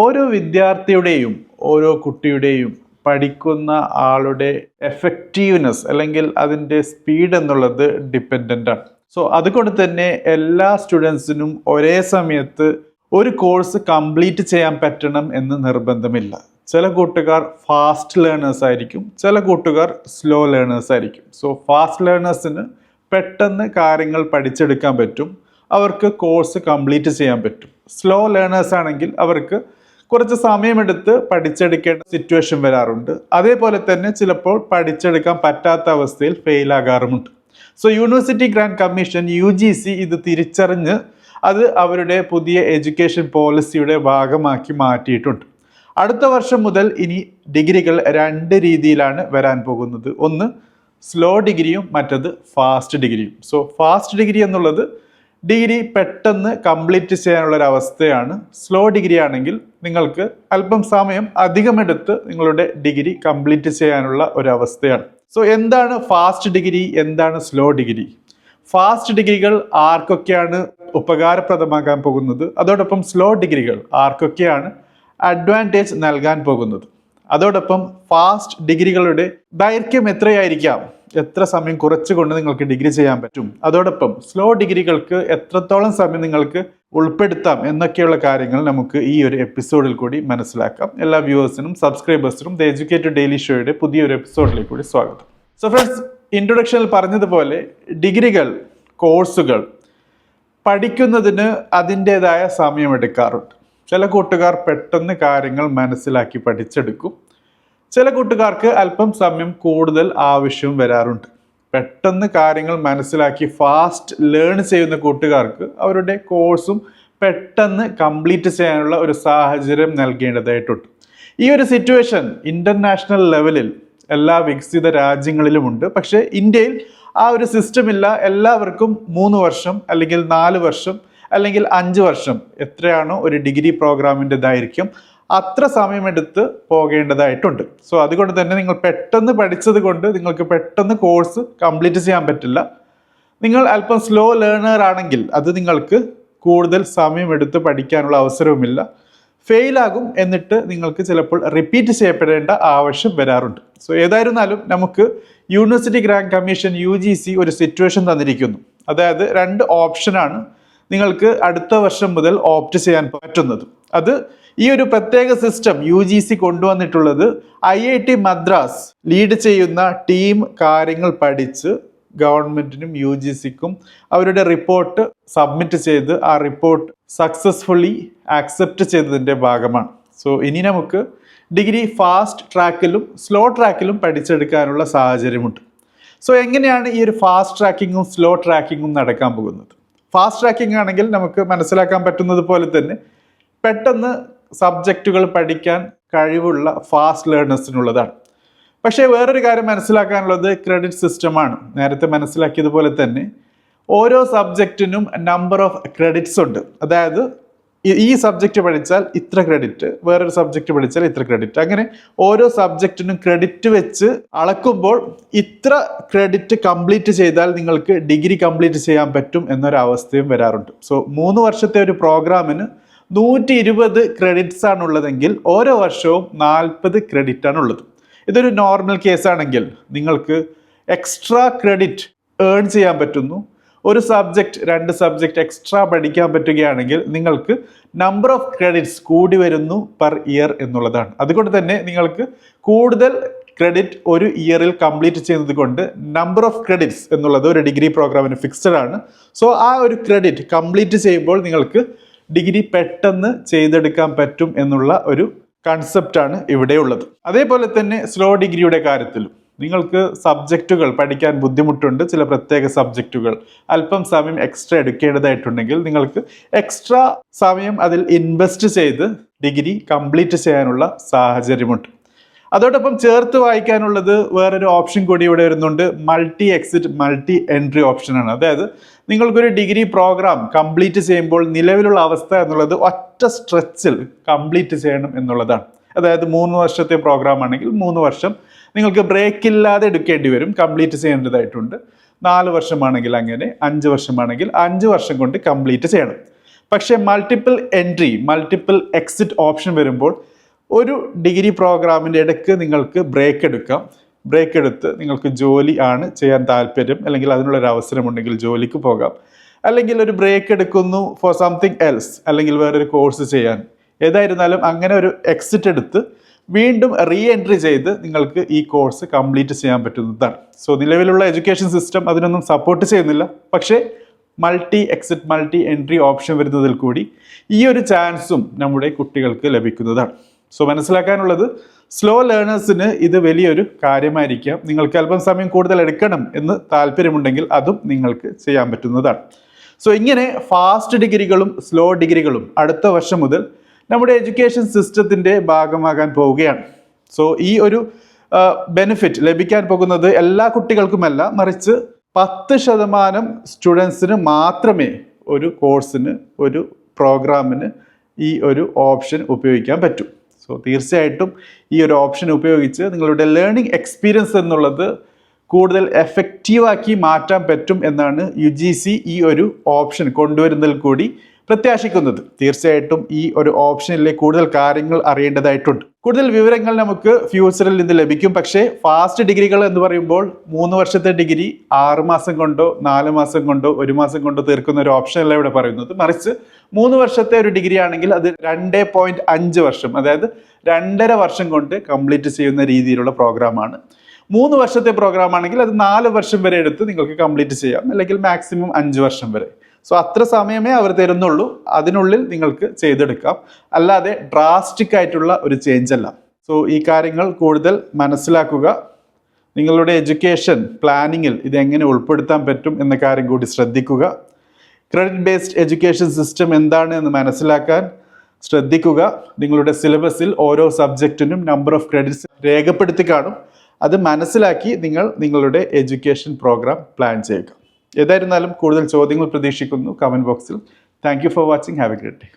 ഓരോ വിദ്യാർത്ഥിയുടെയും ഓരോ കുട്ടിയുടെയും പഠിക്കുന്ന ആളുടെ എഫക്റ്റീവ്നെസ് അല്ലെങ്കിൽ അതിൻ്റെ സ്പീഡ് എന്നുള്ളത് ഡിപ്പെൻഡൻ്റ് ആണ്. സോ അതുകൊണ്ട് തന്നെ എല്ലാ സ്റ്റുഡൻസിനും ഒരേ സമയത്ത് ഒരു കോഴ്സ് കംപ്ലീറ്റ് ചെയ്യാൻ പറ്റണം എന്ന് നിർബന്ധമില്ല. ചില കൂട്ടുകാർ ഫാസ്റ്റ് ലേണേഴ്സ് ആയിരിക്കും, ചില കൂട്ടുകാർ സ്ലോ ലേണേഴ്സ് ആയിരിക്കും. സോ ഫാസ്റ്റ് ലേണേഴ്സിന് പെട്ടെന്ന് കാര്യങ്ങൾ പഠിച്ചെടുക്കാൻ പറ്റും, അവർക്ക് കോഴ്സ് കംപ്ലീറ്റ് ചെയ്യാൻ പറ്റും. സ്ലോ ലേണേഴ്സ് ആണെങ്കിൽ അവർക്ക് കുറച്ച് സമയമെടുത്ത് പഠിച്ചെടുക്കേണ്ട സിറ്റുവേഷൻ വരാറുണ്ട്. അതേപോലെ തന്നെ ചിലപ്പോൾ പഠിച്ചെടുക്കാൻ പറ്റാത്ത അവസ്ഥയിൽ ഫെയിൽ ആകാറുമുണ്ട്. So university grants commission UGC ഇത് തിരിച്ചറിഞ്ഞ് അത് അവരുടെ പുതിയ എഡ്യൂക്കേഷൻ പോളിസിയുടെ ഭാഗമാക്കി മാറ്റിയിട്ടുണ്ട്. അടുത്ത വർഷം മുതൽ ഇനി ഡിഗ്രികൾ 2 രീതിയിലാണ് വരാൻ പോകുന്നത്. ഒന്ന് സ്ലോ ഡിഗ്രിയും മറ്റത് ഫാസ്റ്റ് ഡിഗ്രിയും. സോ ഫാസ്റ്റ് ഡിഗ്രി എന്നുള്ളത് ഡിഗ്രി പെട്ടെന്ന് കംപ്ലീറ്റ് ചെയ്യാനുള്ള ഒരു അവസ്ഥയാണ്. സ്ലോ ഡിഗ്രി ആണെങ്കിൽ നിങ്ങൾക്ക് അല്പം സമയം അധികമെടുത്ത് നിങ്ങളുടെ ഡിഗ്രി കംപ്ലീറ്റ് ചെയ്യാനുള്ള ഒരു അവസ്ഥയാണ്. സോ എന്താണ് ഫാസ്റ്റ് ഡിഗ്രി, എന്താണ് സ്ലോ ഡിഗ്രി? ഫാസ്റ്റ് ഡിഗ്രികൾ ആർക്കൊക്കെയാണ് ഉപകാരപ്രദമാകാൻ പോകുന്നത്, അതോടൊപ്പം സ്ലോ ഡിഗ്രികൾ ആർക്കൊക്കെയാണ് അഡ്വാൻറ്റേജ് നൽകാൻ പോകുന്നത്, അതോടൊപ്പം ഫാസ്റ്റ് ഡിഗ്രികളുടെ ദൈർഘ്യം എത്രയായിരിക്കാം, എത്ര സമയം കുറച്ചുകൊണ്ട് നിങ്ങൾക്ക് ഡിഗ്രി ചെയ്യാൻ പറ്റും, അതോടൊപ്പം സ്ലോ ഡിഗ്രികൾക്ക് എത്രത്തോളം സമയം നിങ്ങൾക്ക് ഉൾപ്പെടുത്താം എന്നൊക്കെയുള്ള കാര്യങ്ങൾ നമുക്ക് ഈ ഒരു എപ്പിസോഡിൽ കൂടി മനസ്സിലാക്കാം. എല്ലാ വ്യൂവേഴ്സിനും സബ്സ്ക്രൈബേഴ്സിനും ദ എഡ്യൂക്കേറ്റഡ് ഡെയിലി ഷോയുടെ പുതിയൊരു എപ്പിസോഡിലേക്ക് കൂടി സ്വാഗതം. സോ ഫ്രണ്ട്സ്, ഇൻട്രൊഡക്ഷനിൽ പറഞ്ഞതുപോലെ ഡിഗ്രികൾ, കോഴ്സുകൾ പഠിക്കുന്നതിന് അതിൻ്റേതായ സമയമെടുക്കാറുണ്ട്. ചില കൂട്ടുകാർ പെട്ടെന്ന് കാര്യങ്ങൾ മനസ്സിലാക്കി പഠിച്ചെടുക്കും, ചില കൂട്ടുകാർക്ക് അല്പം സമയം കൂടുതൽ ആവശ്യവും വരാറുണ്ട്. പെട്ടെന്ന് കാര്യങ്ങൾ മനസ്സിലാക്കി ഫാസ്റ്റ് ലേൺ ചെയ്യുന്ന കൂട്ടുകാർക്ക് അവരുടെ കോഴ്സും പെട്ടെന്ന് കംപ്ലീറ്റ് ചെയ്യാനുള്ള ഒരു സാഹചര്യം നൽകേണ്ടതായിട്ടുണ്ട്. ഈ ഒരു സിറ്റുവേഷൻ ഇൻ്റർനാഷണൽ ലെവലിൽ എല്ലാ വികസിത രാജ്യങ്ങളിലുമുണ്ട്. പക്ഷേ ഇന്ത്യയിൽ ആ ഒരു സിസ്റ്റം ഇല്ല. എല്ലാവർക്കും 3 വർഷം അല്ലെങ്കിൽ 4 വർഷം അല്ലെങ്കിൽ 5 വർഷം എത്രയാണോ ഒരു ഡിഗ്രി പ്രോഗ്രാമിൻ്റെ ദൈർഘ്യം അത്ര സമയമെടുത്ത് പോകേണ്ടതായിട്ടുണ്ട്. സോ അതുകൊണ്ട് തന്നെ നിങ്ങൾ പെട്ടെന്ന് പഠിച്ചത് കൊണ്ട് നിങ്ങൾക്ക് പെട്ടെന്ന് കോഴ്സ് കംപ്ലീറ്റ് ചെയ്യാൻ പറ്റില്ല. നിങ്ങൾ അല്പം സ്ലോ ലേണർ ആണെങ്കിൽ അത് നിങ്ങൾക്ക് കൂടുതൽ സമയമെടുത്ത് പഠിക്കാനുള്ള അവസരവുമില്ല, ഫെയിലാകും. എന്നിട്ട് നിങ്ങൾക്ക് ചിലപ്പോൾ റിപ്പീറ്റ് ചെയ്യപ്പെടേണ്ട ആവശ്യം വരാറുണ്ട്. സോ ഏതായിരുന്നാലും നമുക്ക് യൂണിവേഴ്സിറ്റി ഗ്രാൻഡ് കമ്മീഷൻ UGC ഒരു സിറ്റുവേഷൻ തന്നിരിക്കുന്നു. അതായത് 2 ഓപ്ഷനാണ് നിങ്ങൾക്ക് അടുത്ത വർഷം മുതൽ ഓപ്റ്റ് ചെയ്യാൻ പറ്റുന്നത്. അത് ഈ ഒരു പ്രത്യേക സിസ്റ്റം UGC കൊണ്ടുവന്നിട്ടുള്ളത് IIT മദ്രാസ് ലീഡ് ചെയ്യുന്ന ടീം കാര്യങ്ങൾ പഠിച്ച് ഗവൺമെന്റിനും UGCക്കും അവരുടെ റിപ്പോർട്ട് സബ്മിറ്റ് ചെയ്ത് ആ റിപ്പോർട്ട് സക്സസ്ഫുള്ളി ആക്സെപ്റ്റ് ചെയ്തതിൻ്റെ ഭാഗമാണ്. സോ ഇനി നമുക്ക് ഡിഗ്രി ഫാസ്റ്റ് ട്രാക്കിലും സ്ലോ ട്രാക്കിലും പഠിച്ചെടുക്കാനുള്ള സാഹചര്യമുണ്ട്. സോ എങ്ങനെയാണ് ഈ ഒരു ഫാസ്റ്റ് ട്രാക്കിങ്ങും സ്ലോ ട്രാക്കിങ്ങും നടക്കാൻ പോകുന്നത്? ഫാസ്റ്റ് ട്രാക്കിംഗ് ആണെങ്കിൽ നമുക്ക് മനസ്സിലാക്കാൻ പറ്റുന്നത് പോലെ തന്നെ പെട്ടെന്ന് സബ്ജക്റ്റുകൾ പഠിക്കാൻ കഴിവുള്ള ഫാസ്റ്റ് ലേണേഴ്സിനുള്ളതാണ്. പക്ഷേ വേറൊരു കാര്യം മനസ്സിലാക്കാനുള്ളത് ക്രെഡിറ്റ് സിസ്റ്റമാണ്. നേരത്തെ മനസ്സിലാക്കിയതുപോലെ തന്നെ ഓരോ സബ്ജക്റ്റിനും നമ്പർ ഓഫ് ക്രെഡിറ്റ്സ് ഉണ്ട്. അതായത് ഈ സബ്ജക്റ്റ് പഠിച്ചാൽ ഇത്ര ക്രെഡിറ്റ്, വേറൊരു സബ്ജക്റ്റ് പഠിച്ചാൽ ഇത്ര ക്രെഡിറ്റ്, അങ്ങനെ ഓരോ സബ്ജക്റ്റിനും ക്രെഡിറ്റ് വെച്ച് അളക്കുമ്പോൾ ഇത്ര ക്രെഡിറ്റ് കംപ്ലീറ്റ് ചെയ്താൽ നിങ്ങൾക്ക് ഡിഗ്രി കംപ്ലീറ്റ് ചെയ്യാൻ പറ്റും എന്നൊരവസ്ഥയും വരാറുണ്ട്. സോ 3 വർഷത്തെ ഒരു പ്രോഗ്രാമിന് 120 ക്രെഡിറ്റ്സ് ആണുള്ളതെങ്കിൽ ഓരോ വർഷവും 40 ക്രെഡിറ്റ് ആണുള്ളത്. ഇതൊരു നോർമൽ കേസാണെങ്കിൽ നിങ്ങൾക്ക് എക്സ്ട്രാ ക്രെഡിറ്റ് ഏൺ ചെയ്യാൻ പറ്റുന്നു. ഒരു സബ്ജക്റ്റ് 2 സബ്ജക്റ്റ് എക്സ്ട്രാ പഠിക്കാൻ പറ്റുകയാണെങ്കിൽ നിങ്ങൾക്ക് നമ്പർ ഓഫ് ക്രെഡിറ്റ്സ് കൂടി വരുന്നു പെർ ഇയർ എന്നുള്ളതാണ്. അതുകൊണ്ട് തന്നെ നിങ്ങൾക്ക് കൂടുതൽ ക്രെഡിറ്റ് ഒരു ഇയറിൽ കംപ്ലീറ്റ് ചെയ്യുന്നത് കൊണ്ട് നമ്പർ ഓഫ് ക്രെഡിറ്റ്സ് എന്നുള്ളത് ഒരു ഡിഗ്രി പ്രോഗ്രാമിന് ഫിക്സഡ് ആണ്. സോ ആ ഒരു ക്രെഡിറ്റ് കംപ്ലീറ്റ് ചെയ്യുമ്പോൾ നിങ്ങൾക്ക് ഡിഗ്രി പെട്ടെന്ന് ചെയ്തെടുക്കാൻ പറ്റും എന്നുള്ള ഒരു കൺസെപ്റ്റാണ് ഇവിടെ ഉള്ളത്. അതേപോലെ തന്നെ സ്ലോ ഡിഗ്രിയുടെ കാര്യത്തിലും നിങ്ങൾക്ക് സബ്ജക്റ്റുകൾ പഠിക്കാൻ ബുദ്ധിമുട്ടുണ്ട്. ചില പ്രത്യേക സബ്ജക്റ്റുകൾ അല്പം സമയം എക്സ്ട്രാ എടുക്കേണ്ടതായിട്ടുണ്ടെങ്കിൽ നിങ്ങൾക്ക് എക്സ്ട്രാ സമയം അതിൽ ഇൻവെസ്റ്റ് ചെയ്ത് ഡിഗ്രി കംപ്ലീറ്റ് ചെയ്യാനുള്ള സാഹചര്യമുണ്ട്. അതോടൊപ്പം ചേർത്ത് വായിക്കാനുള്ളത് വേറൊരു ഓപ്ഷൻ കൂടി ഇവിടെ വരുന്നുണ്ട്. മൾട്ടി എക്സിറ്റ് മൾട്ടി എൻട്രി ഓപ്ഷനാണ്. അതായത് നിങ്ങൾക്കൊരു ഡിഗ്രി പ്രോഗ്രാം കംപ്ലീറ്റ് ചെയ്യുമ്പോൾ നിലവിലുള്ള അവസ്ഥ എന്നുള്ളത് ഒറ്റ സ്ട്രെച്ചിൽ കംപ്ലീറ്റ് ചെയ്യണം എന്നുള്ളതാണ്. അതായത് 3 വർഷത്തെ പ്രോഗ്രാം ആണെങ്കിൽ 3 വർഷം നിങ്ങൾക്ക് ബ്രേക്ക് ഇല്ലാതെ എടുക്കേണ്ടി വരും, കംപ്ലീറ്റ് ചെയ്യേണ്ടതായിട്ടുണ്ട്. 4 വർഷമാണെങ്കിൽ അങ്ങനെ, 5 വർഷമാണെങ്കിൽ 5 വർഷം കൊണ്ട് കംപ്ലീറ്റ് ചെയ്യണം. പക്ഷേ multiple entry, multiple exit option വരുമ്പോൾ ഒരു ഡിഗ്രി പ്രോഗ്രാമിൻ്റെ ഇടയ്ക്ക് നിങ്ങൾക്ക് ബ്രേക്ക് എടുക്കാം. ബ്രേക്ക് എടുത്ത് നിങ്ങൾക്ക് ജോലി ആണ് ചെയ്യാൻ താല്പര്യം, അല്ലെങ്കിൽ അതിനുള്ളൊരു അവസരമുണ്ടെങ്കിൽ ജോലിക്ക് പോകാം, അല്ലെങ്കിൽ ഒരു ബ്രേക്ക് എടുക്കുന്നു ഫോർ സംതിങ് എൽസ്, അല്ലെങ്കിൽ വേറൊരു കോഴ്സ് ചെയ്യാൻ. ഏതായിരുന്നാലും അങ്ങനെ ഒരു എക്സിറ്റ് എടുത്ത് വീണ്ടും റീ എൻട്രി ചെയ്ത് നിങ്ങൾക്ക് ഈ കോഴ്സ് കംപ്ലീറ്റ് ചെയ്യാൻ പറ്റുന്നതാണ്. സോ നിലവിലുള്ള എഡ്യൂക്കേഷൻ സിസ്റ്റം അതിനൊന്നും സപ്പോർട്ട് ചെയ്യുന്നില്ല. പക്ഷേ multi exit, multi entry option വരുന്നതിൽ കൂടി ഈ ഒരു ചാൻസും നമ്മുടെ കുട്ടികൾക്ക് ലഭിക്കുന്നതാണ്. സോ മനസ്സിലാക്കാനുള്ളത്, സ്ലോ ലേണേഴ്സിന് ഇത് വലിയൊരു കാര്യമായിരിക്കാം. നിങ്ങൾക്ക് അല്പം സമയം കൂടുതൽ എടുക്കണം എന്ന് താല്പര്യമുണ്ടെങ്കിൽ അതും നിങ്ങൾക്ക് ചെയ്യാൻ പറ്റുന്നതാണ്. സോ ഇങ്ങനെ ഫാസ്റ്റ് ഡിഗ്രികളും സ്ലോ ഡിഗ്രികളും അടുത്ത വർഷം മുതൽ നമ്മുടെ എഡ്യൂക്കേഷൻ സിസ്റ്റത്തിൻ്റെ ഭാഗമാകാൻ പോവുകയാണ്. സോ ഈ ഒരു ബെനിഫിറ്റ് ലഭിക്കാൻ പോകുന്നത് എല്ലാ കുട്ടികൾക്കുമല്ല, മറിച്ച് 10% സ്റ്റുഡൻസിന് മാത്രമേ ഒരു കോഴ്സിന്, ഒരു പ്രോഗ്രാമിന് ഈ ഒരു ഓപ്ഷൻ ഉപയോഗിക്കാൻ പറ്റൂ. സോ തീർച്ചയായിട്ടും ഈ ഒരു ഓപ്ഷൻ ഉപയോഗിച്ച് നിങ്ങളുടെ ലേണിംഗ് എക്സ്പീരിയൻസ് എന്നുള്ളത് കൂടുതൽ എഫക്റ്റീവാക്കി മാറ്റാൻ പറ്റും എന്നാണ് UGC ഈ ഒരു ഓപ്ഷൻ കൊണ്ടുവരുന്നതിൽ കൂടി പ്രത്യാശിക്കുന്നത്. തീർച്ചയായിട്ടും ഈ ഒരു ഓപ്ഷനിലെ കൂടുതൽ കാര്യങ്ങൾ അറിയേണ്ടതായിട്ടുണ്ട്. കൂടുതൽ വിവരങ്ങൾ നമുക്ക് ഫ്യൂച്ചറിൽ നിന്ന് ലഭിക്കും. പക്ഷേ ഫാസ്റ്റ് ഡിഗ്രികൾ എന്ന് പറയുമ്പോൾ 3 വർഷത്തെ ഡിഗ്രി 6 മാസം കൊണ്ടോ 4 മാസം കൊണ്ടോ 1 മാസം കൊണ്ടോ തീർക്കുന്ന ഒരു ഓപ്ഷനല്ല ഇവിടെ പറയുന്നത്. മറിച്ച് 3 വർഷത്തെ ഒരു ഡിഗ്രി ആണെങ്കിൽ അത് 2.5 വർഷം, അതായത് 2.5 വർഷം കൊണ്ട് കംപ്ലീറ്റ് ചെയ്യുന്ന രീതിയിലുള്ള പ്രോഗ്രാമാണ്. 3 വർഷത്തെ പ്രോഗ്രാം ആണെങ്കിൽ അത് 4 വർഷം വരെ എടുത്ത് നിങ്ങൾക്ക് കംപ്ലീറ്റ് ചെയ്യാം, അല്ലെങ്കിൽ മാക്സിമം 5 വർഷം വരെ. സോ അത്ര സമയമേ അവർ തരുന്നുള്ളൂ, അതിനുള്ളിൽ നിങ്ങൾക്ക് ചെയ്തെടുക്കാം, അല്ലാതെ ഡ്രാസ്റ്റിക് ആയിട്ടുള്ള ഒരു ചേഞ്ച് അല്ല. സോ ഈ കാര്യങ്ങൾ കൂടുതൽ മനസ്സിലാക്കുക. നിങ്ങളുടെ എഡ്യൂക്കേഷൻ പ്ലാനിങ്ങിൽ ഇതെങ്ങനെ ഉൾപ്പെടുത്താൻ പറ്റും എന്ന കാര്യം കൂടി ശ്രദ്ധിക്കുക. ക്രെഡിറ്റ് ബേസ്ഡ് എഡ്യൂക്കേഷൻ സിസ്റ്റം എന്താണ് എന്ന് മനസ്സിലാക്കാൻ ശ്രദ്ധിക്കുക. നിങ്ങളുടെ സിലബസിൽ ഓരോ സബ്ജക്റ്റിനും നമ്പർ ഓഫ് ക്രെഡിറ്റ്സ് രേഖപ്പെടുത്തി കാണും. അത് മനസ്സിലാക്കി നിങ്ങൾ നിങ്ങളുടെ എഡ്യൂക്കേഷൻ പ്രോഗ്രാം പ്ലാൻ ചെയ്യുക. ഏതായിരുന്നാലും കൂടുതൽ ചോദ്യങ്ങൾ പ്രതീക്ഷിക്കുന്നു കമൻറ്റ് ബോക്സിൽ. Thank you for watching. Have A great day.